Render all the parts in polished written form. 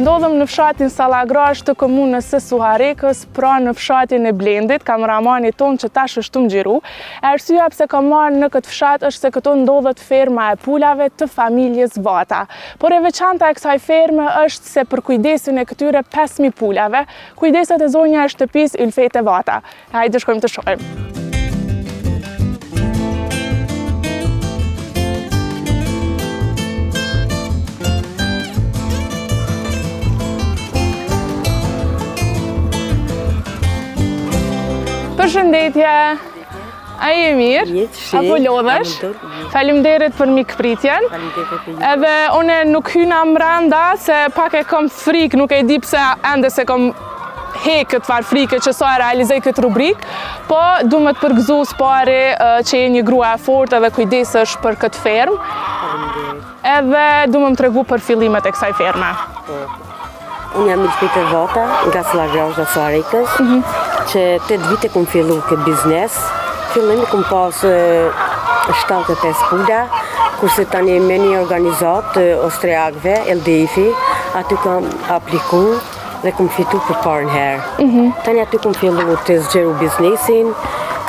Ndodhem në fshatin Sallagrash të komunës së Suharekës, pra në fshatin e Blendit, kameramani tonë që tash është të mgjiru. Arsyeja pse kam marrë në këtë fshat është se këtu ndodhet ferma e pulave të familjes Vata. Por e veçanta e kësaj ferme është se për kujdesin e këtyre 5.000 pulave, kujdeset e zonja e shtëpisë Ylfete Vata. Hajde shkojmë të shohim. Përshëndetje, a je mirë? Apo lodhesh? Faleminderit për mikpritjen. Edhe une nuk hyna mranda se pak e kam frikë, nuk e di pse ende se kam hekë këtë farë frike që sa e realizej këtë rubrik, po du me të përgëzu s'pari që je një grua e fort edhe kujdesesh për këtë fermë. Edhe du me më tregu për fillimet e kësaj ferme. Unë jam Ylfete Vata, nga Sallagrash dhe Suharekës, që 8 vite kom fillu këtë biznes. Fillim kom pas 75 pula, kurse tani me një organizat të austriakëve, LDF-i, aty kam apliku dhe kom fitu për parën herë. Tani aty kom fillu të zgjeru biznesin,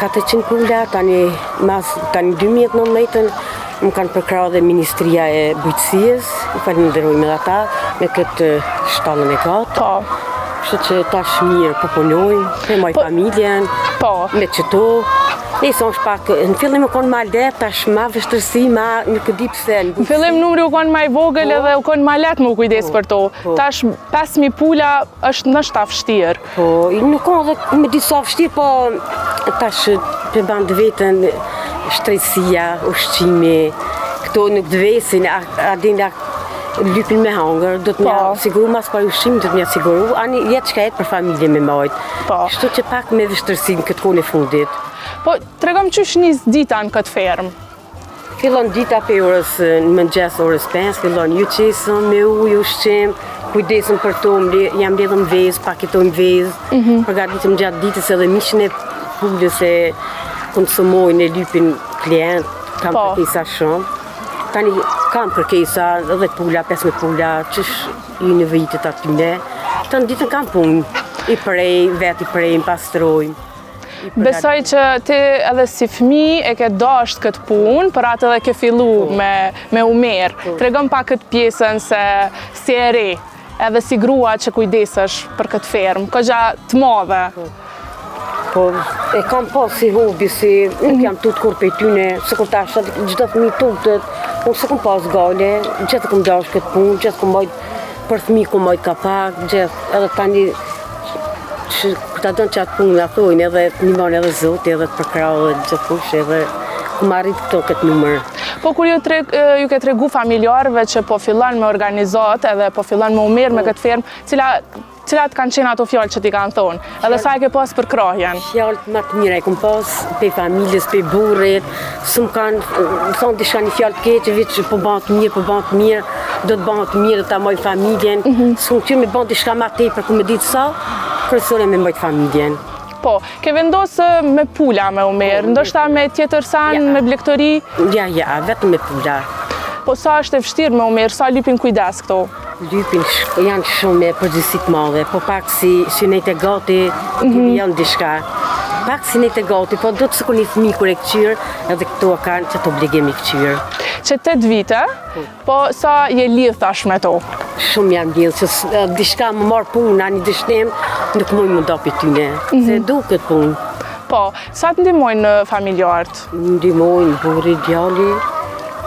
400 pula, tani 2019 më kanë përkrahur dhe Ministria e Bujqësisë, i falenderojmë edhe ata me këtë shtallën e katë. Kështu që tash mirë po punojmë, me moj familjen, me qëto. Nëse është pak, në fillim u konë ma lehtë, tash ma vështërsi, ma nuk e di pse. Në fillim numri u konë ma i vogël edhe u konë ma lehtë më u kujdes për to. Tash 5.000 pula është nështë vështirë. Po, nuk konë dhe me disa vështirë, po tash për bandë vetën shtrejtësia, ushqimi, këto nuk dvesin, a din lypin me hangër, do të mja siguru mas pa ushqimi, do të mja siguru, ani jetë që ka jetë për familje me majtë. Kështu që pak me vështërsin këtë kone fundit. Po, tregom qysh njës dita në këtë fermë? Fillon dita për orës në mëngjes orës 5, fillon ju qesën me ujë, ushqim, kujdesën për to, jam ledhëm vezë, paketojmë vezë, përgatitëm gjatë ditës edhe mishin e pullës e konsumojnë e lypin klient, kam kërkesa shumë. Tani kam kërkesa, 10 pula, 15 pula, qësh i në vitet atyne. Tani ditën kam punë, i prej, vet i prej, pastrojmë. Besoj që ti edhe si fëmijë e ke dashur këtë punë, për atë edhe ke fillu me umer. Tregom pak këtë pjesën se si e re, edhe si grua që kujdesesh për këtë fermë, këgja të madhe. Po, e kam pas si hobi, si nuk jam tut kur për tyne, se kur tash, gjithë fëmijë tutët, unë se kom pas gale, gjithë kom dash këtë punë, gjithë kom bajt për fëmijë kom bajt kapak, gjithë, edhe tani, kur ta dënë që atë punë, a thojnë edhe një manë edhe zotë, edhe të përkrahë edhe gjithë fushë, edhe kom arrit këto këtë numër. Po kur ju ke tregu familjarëve që po fillon me organizat edhe po fillon me umer me këtë fermë, cilat kanë qenë ato fjallë që ti kanë thonë, edhe sa e ke pas për krahjen? Fjallët më të mira e kom pas pe familjes, pe burrit, së më kanë thonë dishka një fjallë të keqe, veç që po banë të mirë, do të banë të mirë, ta moj familjen, së më qyrë me banë dishka ma tepër, ku me ditë sa, kërësore me mojt familjen. Po, ke vendosë me pula me umer, ndoshta me tjetër san, me blektori? Ja, vetëm me pula. Po sa është e vështirë me umer, sa lypin kujdes këto? Lypin janë shumë me përgjësit madhe, po pak si nejt e gati, janë dishka. Pak si nejt e gati, po do të së një fëmijë kur e këqyrë, edhe këto kanë që të obligemi këqyrë. Që 8 vite, po sa je lidhë tash me to? Shumë jam lidhë, që dishka më marë punë, një dishtem, nuk mujnë më dopi tyne, se du këtë punë. Po, sa të ndihmojnë familjarët? Ndihmojnë burri, djali,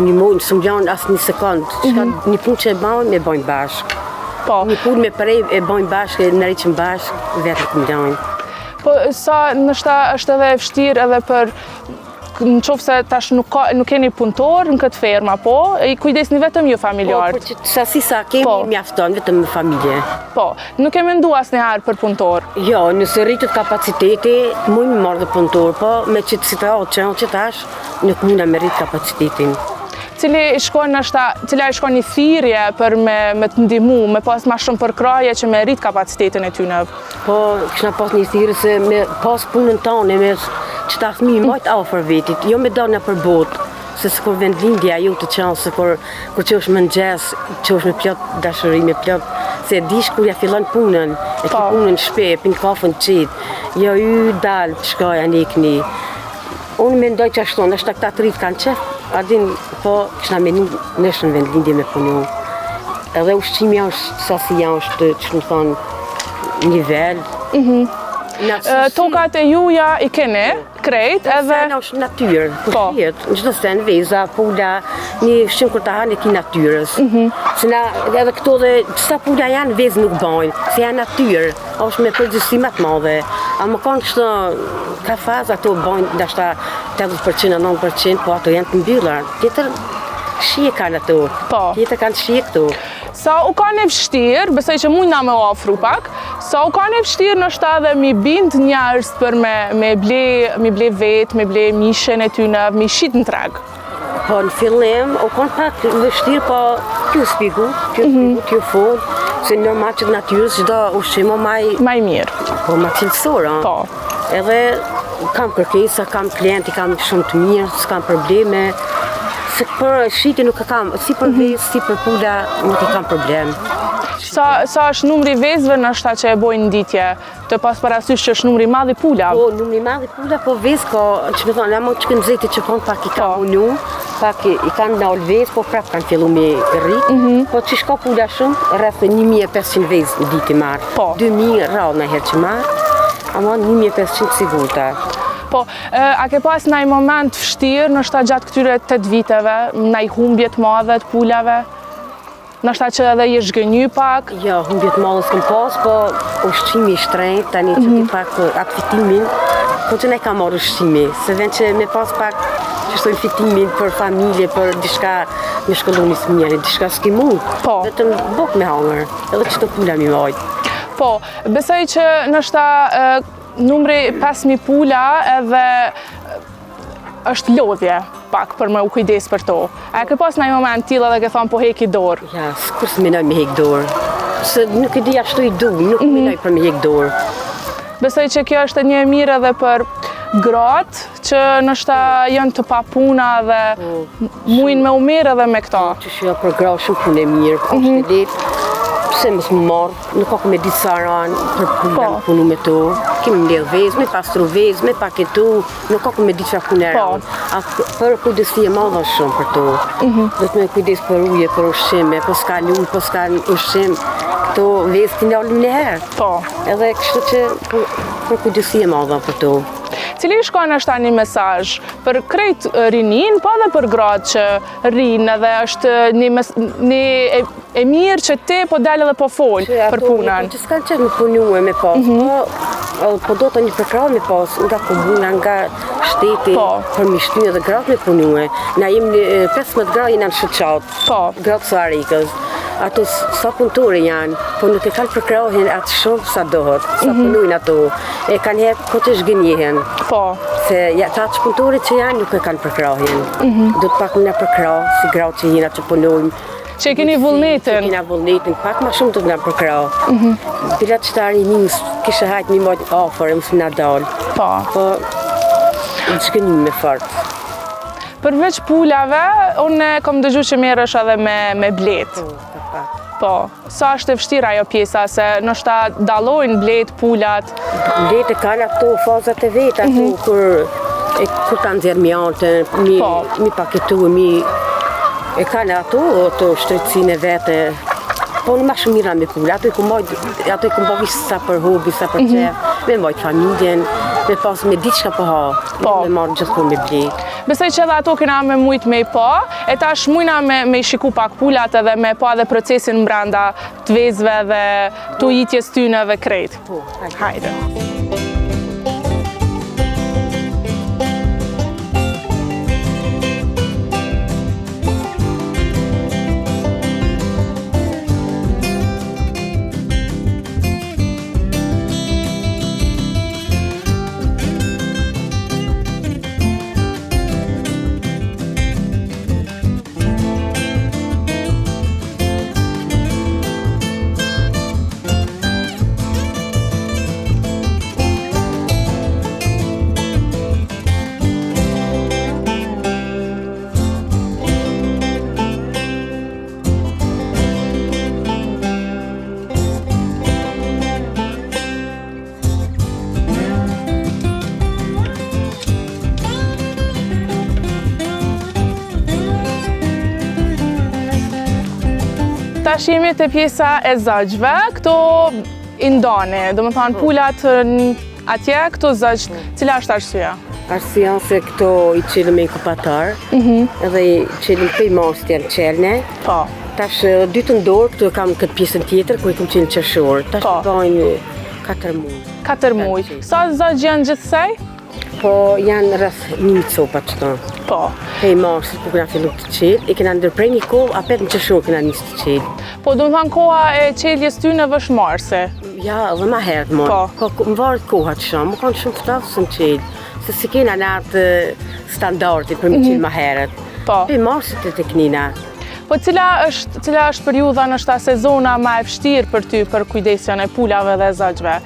ndihmojnë, së më janë asë një sekundë, një punë që e bajnë, e bajnë bashkë. Një punë me prej, e bajnë bashkë, e në rriqën bashkë, vetë të më janë. Po, sa nështa është edhe vështirë edhe për në qofë se tash nuk keni punëtor në këtë ferma, po, i kujdesni vetëm ju familjarët. Po, sasi sa kemi mjafton vetëm me familje. Po, nuk e mendu asnjëherë për punëtor? Jo, nëse rritët kapaciteti, mujnë me marrë dhe punëtor, po me situatë që tash, nuk mujnë me rritë kapacitetin. Cila i shkon një thirrje për me të ndihmu, me pas ma shumë përkraje që me rrit kapacitetin e tyne? Po, këshna pas një thirrje se me pas punën tonë, me që ta fëmijë majtë afër vetit, jo me dana për botë, se s'kur vendlindja ju të qanë, se kur që është mëngjes, që është me plot dashëri, me plot Se dish kur ja fillon punën, e ki punën shpe, pin kafën qitë, jo ju dalë të shkoja nekni. Unë mendoj që ashtu, nështë këta të rritë kanë qef, adin, po këshna menu nështë në vendlindje me punu. Edhe ushqimi është, sasia është, që më thonë, nivel. Tokat e juja i keni, krejt, edhe... Sena është natyrë, kushjet, në gjithë sen, veza, pula, një shqim kur të hanë e ki natyrës. Se na, edhe këto dhe, qësa pula janë, vezë nuk bojnë, se janë natyrë, është me përgjësimat madhe. A më kanë kështë, ka faza ato bojnë, ndashta 80% a 90%, po ato janë të mbyllar. Tjetër, shie kanë ato, tjetër kanë shie këto. Sa u ka një vështirë, besoj që mujna me ofru pak, sa u ka një vështirë nështë edhe mi bind njerës për me ble vetë, me ble mishen e tyne, mi shit në treg? Po në fillim, u kanë pak vështirë, po t'ju spigu, t'ju folë, se normal që të natyrës çdo ushqim o maj mirë. Po ma cilësora. Po. Edhe kam kërkesa, kam klienti, kam shumë të mirë, s'kam probleme. Se për shiti nuk e kam, si për vezë, si për pula, nuk e kam problem. Sa është numri vezëve nështë që e bojnë nditje, të pas parasysh që është numri madh i pula? Po, numri madh i pula, po vezë ka, që me thonë, ama që kënë zeti që konë pak i kam unu, pak i kanë nalë vezë, po prap kanë fillu me rritë, po që shka pula shumë, rreth 1500 vezë në ditë i marë, 2000 rrallë në herë që marë, ama 1500 sigurta. Po, a ke pas nëjë moment fështirë nështë gjatë këtyre 8 viteve, nëjë humbjet madhe të pulave? Nështë që edhe je zhgënjy pak? Jo, humbjet madhe s'kem pas, po ushqimi i shtrejt, tani që ti pak atë fitimin, po që ne ka marrë ushqimi, se vend që me pas pak që shtojnë fitimin për familje, për dishka me shkollonis mirë, dishka s'ki mund, vetëm bok me hangër, edhe që të pula mi majtë. Po, besoj që nështë numri 5000 pula edhe është lodhje pak për me u kujdes për to. A ke pas në moment tila dhe ke thonë po heki dorë? Ja, s'kur s'menoj me hek dorë. Se nuk e di ashtu i du, nuk menoj për me hek dorë. Besoj që kjo është një mirë edhe për gratë që nështë janë të papuna dhe mujnë me umirë edhe me këta. Që shua për gratë shumë punë e mirë, është e letë. Pse mos më marë, nuk ako me ditë saran për pula më punu me to. Kemi mbledh vezë, me pastru vezë, me paketu, nuk ako me ditë që punë e ranë. Për kujdesi e madha shumë për to. Do të me kujdes për uje, për ushqime, po s'ka lullë, po s'ka ushqim. Këto vezë t'i nallim në herë. Edhe kështu që për kujdesi e madha për to. Cili shkon është një mesazh për krejt rinin, po edhe për gratë që rinë edhe është një e mirë që ti po dalë edhe po folë për punën. Që s'kanë qëtë me punue me pas, po do të një përkrah me pas nga komuna, nga shteti, për mishtynë edhe gratë me punue. Na jemi 15 gratë jena në shëqatë, gratë së arikës. Ato sa punëtore janë, po nuk e kanë përkrahin atë shumë sa dohet, sa punujnë ato. E kanë herë ko të shgënjehen. Se ta që punëtore që janë nuk e kanë përkrahin. Do të pak në përkrah, si gratë që jena që punojnë. Që e keni vullnetin? Që kena vullnetin, pak ma shumë të nga përkrah. Bilat që ta rinimës, kishe hajtë një mojtë afer, e mësë nga dalë. Po, në shgënjim me fartë. Përveç pulave, unë kom dëgju që mirë është edhe me bletë. Po, sa është e vështira ajo pjesa, se nështë dalojnë bletë, pulat? Bletë e kanë ato fazat e vetë, ato kur të nxerë mjantën, mi paketu, e kanë ato shtrecine e vete. Po në ma shumë mira me pula, ato i kumbovi sa për hobi, sa për qef, me mojtë familjen, me pas me ditë shka po ha, me marrë gjithë me bletë. Besoj që edhe ato kena me mujtë me i pa, e tash mujna me i shiku pak pulat edhe me pa edhe procesin mbranda të vezve dhe të ujitjes tyne dhe krejt. Hajde. tash jemi te pjesa e zogjve, këto i ndani, do më thonë pulat atje, këto zogjt, cila është arsyeja? Arsyeja se këto i qelim me inkubator, edhe i qelim pej mos të janë qelne. Po. Tash dy të ndorë, këtu kam këtë pjesën tjetër, ku i kom qenë qërshorë. Tash bëjnë 4 muaj. 4 muaj. Sa zogjë janë gjithsej? Po janë rreth 1 copa qëto. Po. Pej mosit, ku këna fillu të qelë, i kena ndërprej një kohë, apet në qërshorë këna njës të qelë. Po, do më thonë koha e qeljes ty në vësh marse? Ja, dhe ma herët morë. Po, më varët koha të shumë, më kanë shumë ftafë së në qelë. Se si kena në atë standardi për më qilë ma herët. Po. Pej marsit e të knina. Po cila është periudha nështë sezona ma e vështirë për ty për kujdesjen e pulave dhe zogjve?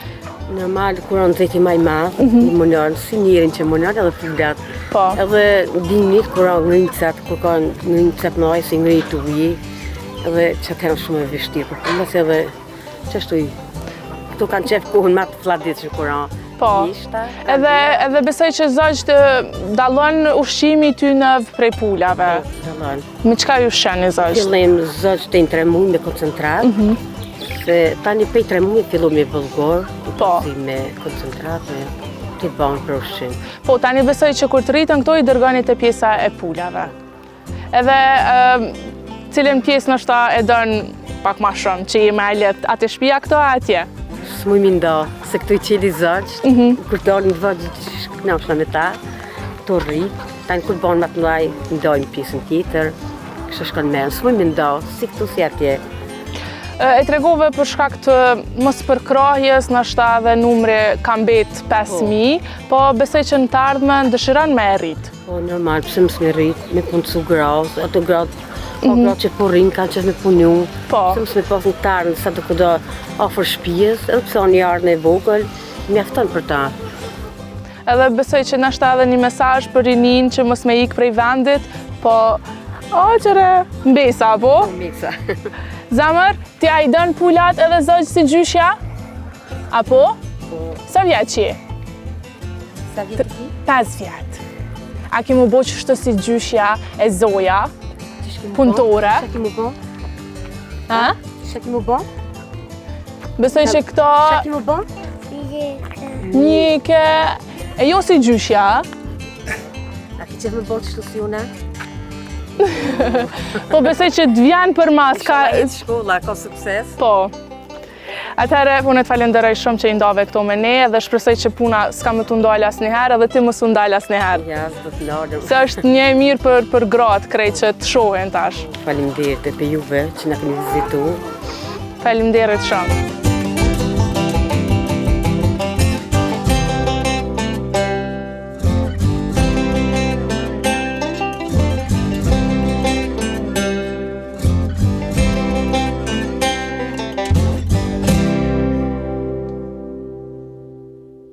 Normal, kur anë dheti maj madhë, i monarë, si njerin që monarë edhe pulat. Po. Edhe dimnit, kur anë ngricat, kur ka ngricat në ajë, si ngrit të ujë, edhe që të janë shumë e vështirë për pulas edhe që ashtu i. Këtu kanë qef kohën ma të fladit që kur anë. Po, edhe besoj që zogjt dallon ushqimi ty në prej pulave. Dallon. Me qka ju sheni zogjt? Fillim zogjt e në 3 muaj me koncentrat, se tani pej 3 muaj fillu me vëllgor, me koncentrat, me të banë për ushqim. Po, tani besoj që kur të rritën këto i dërgoni të pjesa e pulave. Edhe cilën pjesë nështë e dënë pak ma shumë, që i me let atë shpia këto atje? S'muj mi nda, se këtu i qeli zogjt, kur dalin të vëgjit që shkënashna me ta, këto rrit, tani kur banë ma të mlaj, ndajnë pjesën tjetër, kështë shkon menë, s'muj mi nda, si këtu si atje. E tregove për shkak të mos përkrahjes, nështë edhe numri ka mbet 5.000, po besoj që në të ardhmen dëshiron me e rrit. Po, normal, pëse mësë me rrit, me punësu gradë, ato gradë, po gradë që po rinë, kanë qef me punu, pëse mësë me pas në të ardhën, sa të këdo ofër shpijes, edhe pëse anë një ardhën e vogël, mjafton për ta. Edhe besoj që nështë edhe një mesazh për rinin që mos me ikë prej vendit, po, o qëre, mbesa, po? Mbesa. Zamër, ti a i dënë pulat edhe zogjë si gjyshja? Apo? Po. Sa vjetë që je? Sa vjetë ti? 5 vjetë. A ki mu bo që shtë si gjyshja e zoja, punëtore? Shë ki mu bo? Ha? Shë ki mu bo? Besoj që këto... Shë ki mu bo? Njike... E jo si gjyshja? A ki qef me bo që shtu si una? Po besoj që të vjen për mas ka... Shkolla, ka sukses? Po. Atëherë, unë të falenderoj shumë që i ndave këto me ne dhe shpresoj që puna s'ka më të ndalë asnjëherë edhe ti mos u ndalë asnjëherë. Ja, s'do të ndalëm. Se është një e mirë për gratë krejt që të shohen tash. Faleminderit për juve që na keni vizitu. Faleminderit shumë.